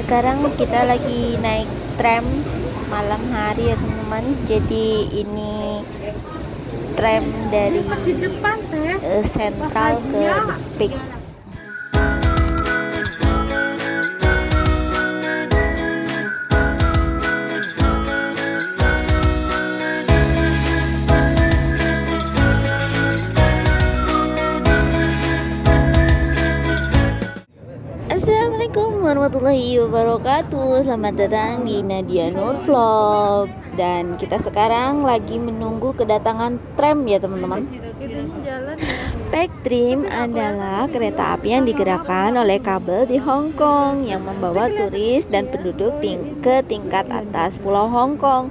Sekarang kita lagi naik tram malam hari ya teman-teman. Jadi ini tram dari Sentral ke The Peak. Assalamualaikum warahmatullahi wabarakatuh. Selamat datang di Nadia Nur Vlog. Dan kita sekarang lagi menunggu kedatangan tram ya teman-teman. Peak Tram adalah kereta api yang digerakkan oleh kabel di Hong Kong yang membawa turis dan penduduk ke tingkat atas Pulau Hong Kong.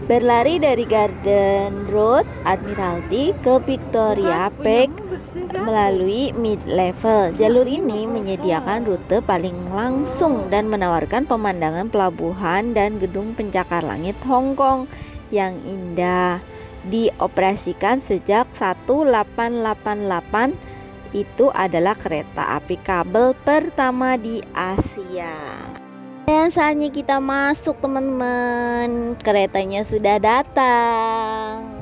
Berlari dari Garden Road Admiralty ke Victoria Peak melalui mid-level. Jalur ini menyediakan rute paling langsung dan menawarkan pemandangan pelabuhan dan gedung pencakar langit Hong Kong yang indah. Dioperasikan sejak 1888, itu adalah kereta api kabel pertama di Asia. Dan saatnya kita masuk teman-teman. Keretanya sudah datang.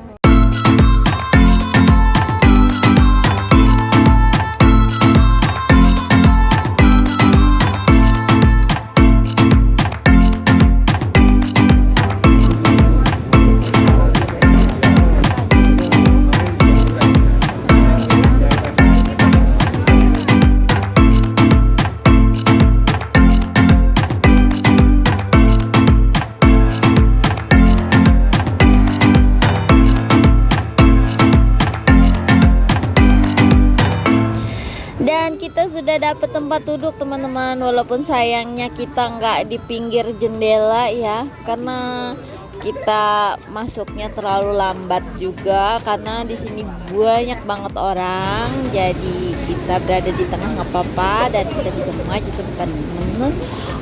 Dan kita sudah dapat tempat duduk teman-teman. Walaupun sayangnya kita nggak di pinggir jendela ya, karena kita masuknya terlalu lambat juga karena di sini banyak banget orang. Jadi kita berada di tengah nggak apa-apa dan kita bisa maju ke depan teman-teman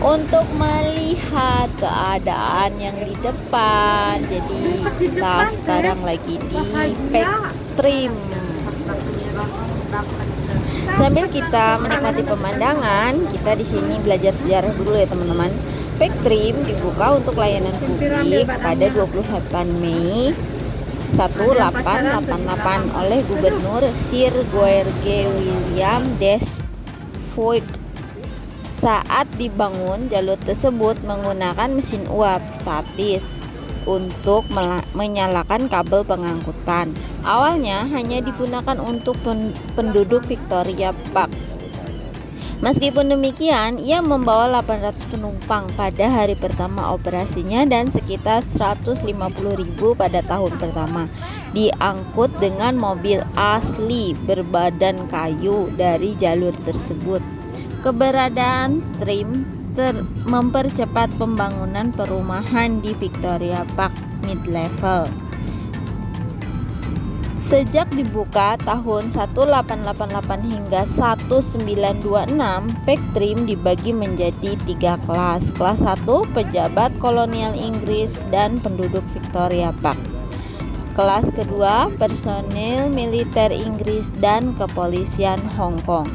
untuk melihat keadaan yang di depan. Jadi kita sekarang lagi di Peak Tram. Sambil kita menikmati pemandangan, kita di sini belajar sejarah dulu ya teman-teman. Peak Tram dibuka untuk layanan publik pada 28 Mei 1888 oleh Gubernur Sir George William Desfoe. Saat dibangun, jalur tersebut menggunakan mesin uap statis untuk menyalakan kabel pengangkutan. Awalnya hanya digunakan untuk penduduk Victoria Park. Meskipun demikian, ia membawa 800 penumpang pada hari pertama operasinya dan sekitar 150.000 pada tahun pertama. Diangkut dengan mobil asli berbadan kayu dari jalur tersebut. Keberadaan tram mempercepat pembangunan perumahan di Victoria Park mid-level. Sejak dibuka tahun 1888 hingga 1926, Peak Tram dibagi menjadi 3 kelas. Kelas 1 pejabat kolonial Inggris dan penduduk Victoria Park. Kelas kedua personil militer Inggris dan kepolisian Hong Kong.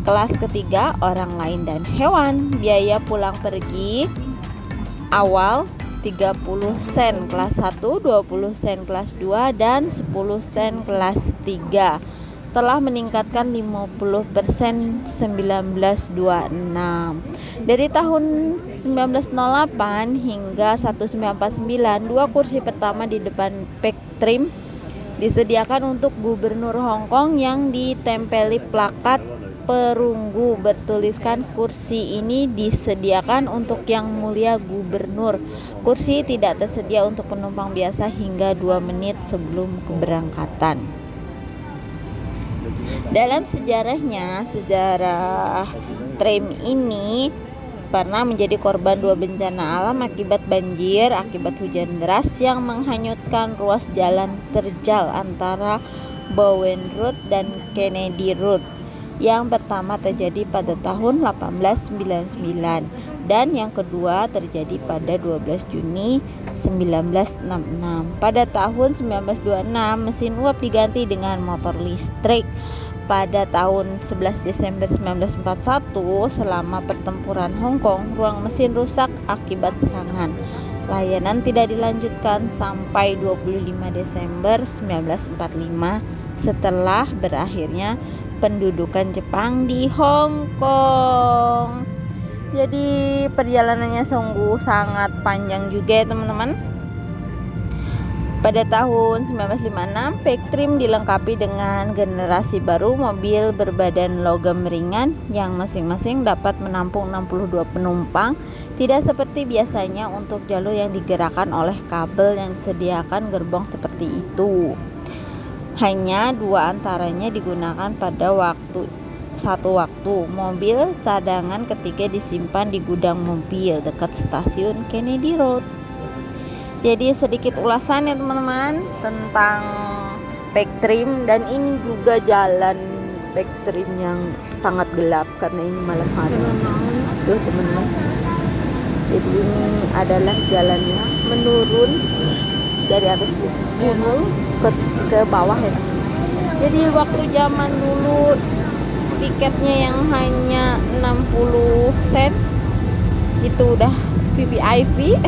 Kelas ketiga orang lain dan hewan. Biaya pulang pergi awal 30 sen kelas 1, 20 sen kelas 2 dan 10 sen kelas 3. Telah meningkatkan 50% 1926. Dari tahun 1908 hingga 1949, 2 kursi pertama di depan Peak Tram disediakan untuk Gubernur Hong Kong yang ditempeli plakat perunggu bertuliskan kursi ini disediakan untuk yang mulia gubernur. Kursi tidak tersedia untuk penumpang biasa hingga 2 menit sebelum keberangkatan. Dalam sejarahnya, sejarah tram ini pernah menjadi korban 2 bencana alam akibat banjir akibat hujan deras yang menghanyutkan ruas jalan terjal antara Bowen Road dan Kennedy Road. Yang pertama terjadi pada tahun 1899 dan yang kedua terjadi pada 12 Juni 1966. Pada tahun 1926 mesin uap diganti dengan motor listrik. pada tahun 11 Desember 1941 selama pertempuran Hong Kong, ruang mesin rusak akibat serangan. Layanan tidak dilanjutkan sampai 25 Desember 1945 setelah berakhirnya pendudukan Jepang di Hong Kong. Jadi perjalanannya sungguh sangat panjang juga ya teman-teman. Pada tahun 1956, Pactrim dilengkapi dengan generasi baru mobil berbadan logam ringan yang masing-masing dapat menampung 62 penumpang. Tidak seperti biasanya untuk jalur yang digerakkan oleh kabel yang disediakan gerbong seperti itu. Hanya dua antaranya digunakan pada satu waktu. Mobil cadangan ketiga disimpan di gudang mobil dekat stasiun Kennedy Road. Jadi sedikit ulasan ya teman-teman tentang Pactrim, dan ini juga jalan Pactrim yang sangat gelap karena ini malam hari. Tuh teman-teman. Jadi ini adalah jalannya menurun dari atas gunung ke bawah ya. Jadi waktu zaman dulu tiketnya yang hanya 60 sen itu udah VVIP.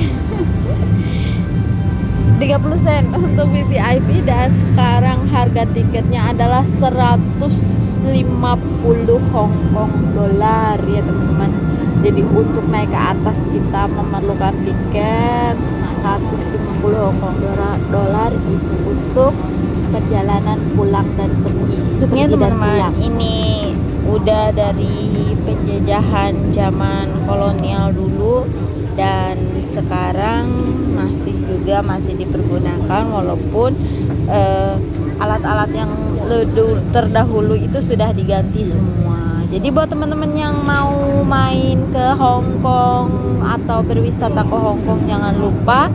30 sen untuk VVIP, dan sekarang harga tiketnya adalah 150 Hong Kong dolar ya teman-teman. Jadi untuk naik ke atas kita memerlukan tiket 150 Hong Kong dolar itu untuk perjalanan pulang dan pergi. Ini teman-teman, ini udah dari penjajahan zaman kolonial dulu dan sekarang masih dipergunakan, walaupun alat-alat yang terdahulu itu sudah diganti semua. Jadi buat teman-teman yang mau main ke Hong Kong atau berwisata ke Hong Kong, jangan lupa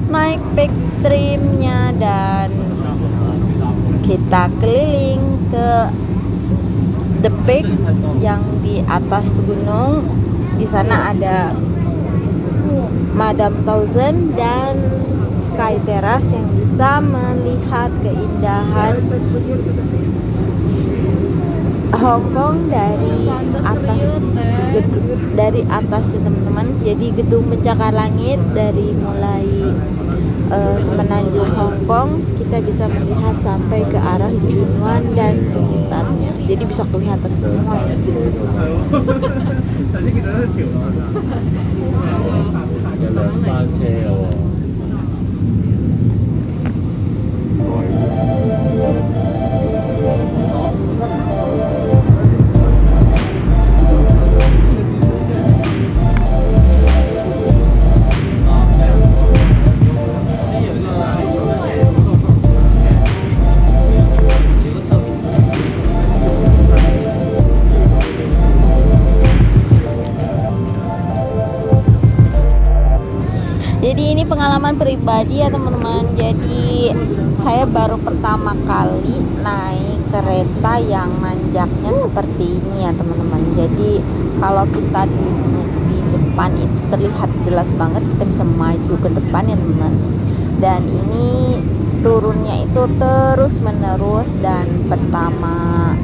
naik Pactrimnya dan kita keliling ke The Peak yang di atas gunung. Di sana ada Madame Tussauds dan Sky Terrace yang bisa melihat keindahan Hong Kong dari atas teman-teman. Jadi gedung pencakar langit dari mulai semenanjung Hong Kong kita bisa melihat sampai ke arah Junwan dan sekitarnya. Jadi bisa kelihatan semua ya. Jadi ini pengalaman pribadi ya teman-teman. Jadi saya baru pertama kali naik kereta yang nanjaknya seperti ini ya teman-teman. Jadi kalau kita duduk di depan itu terlihat jelas banget, kita bisa maju ke depan ya teman-teman. Dan ini turunnya itu terus menerus, dan pertama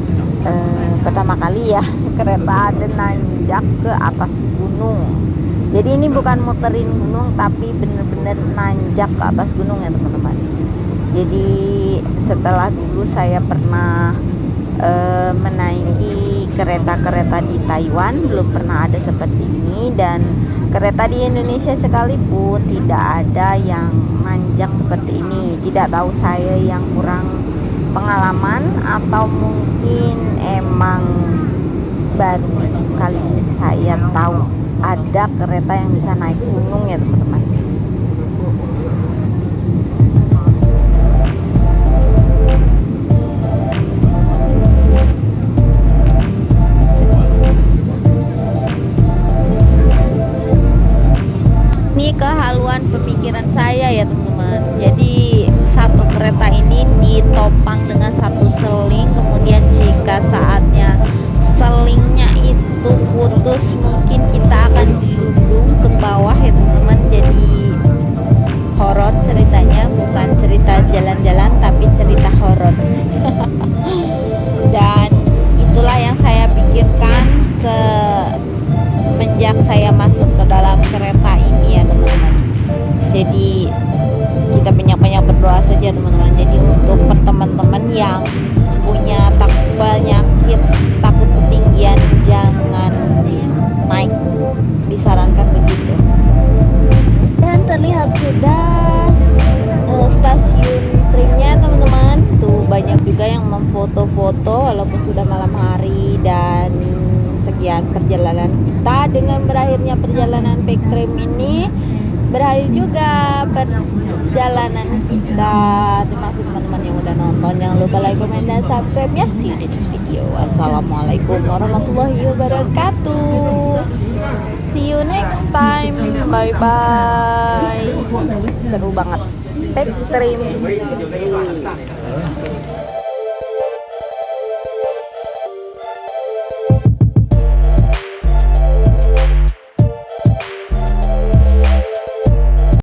kali ya kereta ada nanjak ke atas gunung. Jadi ini bukan muterin gunung, tapi bener-bener nanjak ke atas gunung ya teman-teman. Jadi setelah dulu saya pernah menaiki kereta-kereta di Taiwan, belum pernah ada seperti ini. Dan kereta di Indonesia sekalipun tidak ada yang nanjak seperti ini. Tidak tahu saya yang kurang pengalaman atau mungkin emang baru kali ini saya tahu ada kereta yang bisa naik gunung ya teman-teman. Ini kehaluan pemikiran saya ya teman-teman. Jadi satu kereta ini ditopang dengan satu seling, kemudian jika saatnya selingnya itu putus, mungkin kita akan dilundung ke bawah ya teman-teman. Jadi horor ceritanya, bukan cerita jalan-jalan tapi cerita horor. Dan saya masuk ke dalam kereta ini ya teman-teman. Jadi kita banyak-banyak berdoa saja teman-teman. Jadi untuk teman-teman yang punya penyakit takut ketinggian, jangan naik, disarankan begitu. Dan terlihat sudah stasiun tramnya teman-teman. Tuh banyak juga yang memfoto-foto walaupun sudah malam hari. Dan sekian perjalanan kita. Dengan berakhirnya perjalanan Peak Tram ini, berakhir juga perjalanan kita. Terima kasih teman-teman yang udah nonton. Jangan lupa like, comment, dan subscribe ya. See you di next video. Wassalamualaikum warahmatullahi wabarakatuh. See you next time. Bye bye. Seru banget Peak Tram.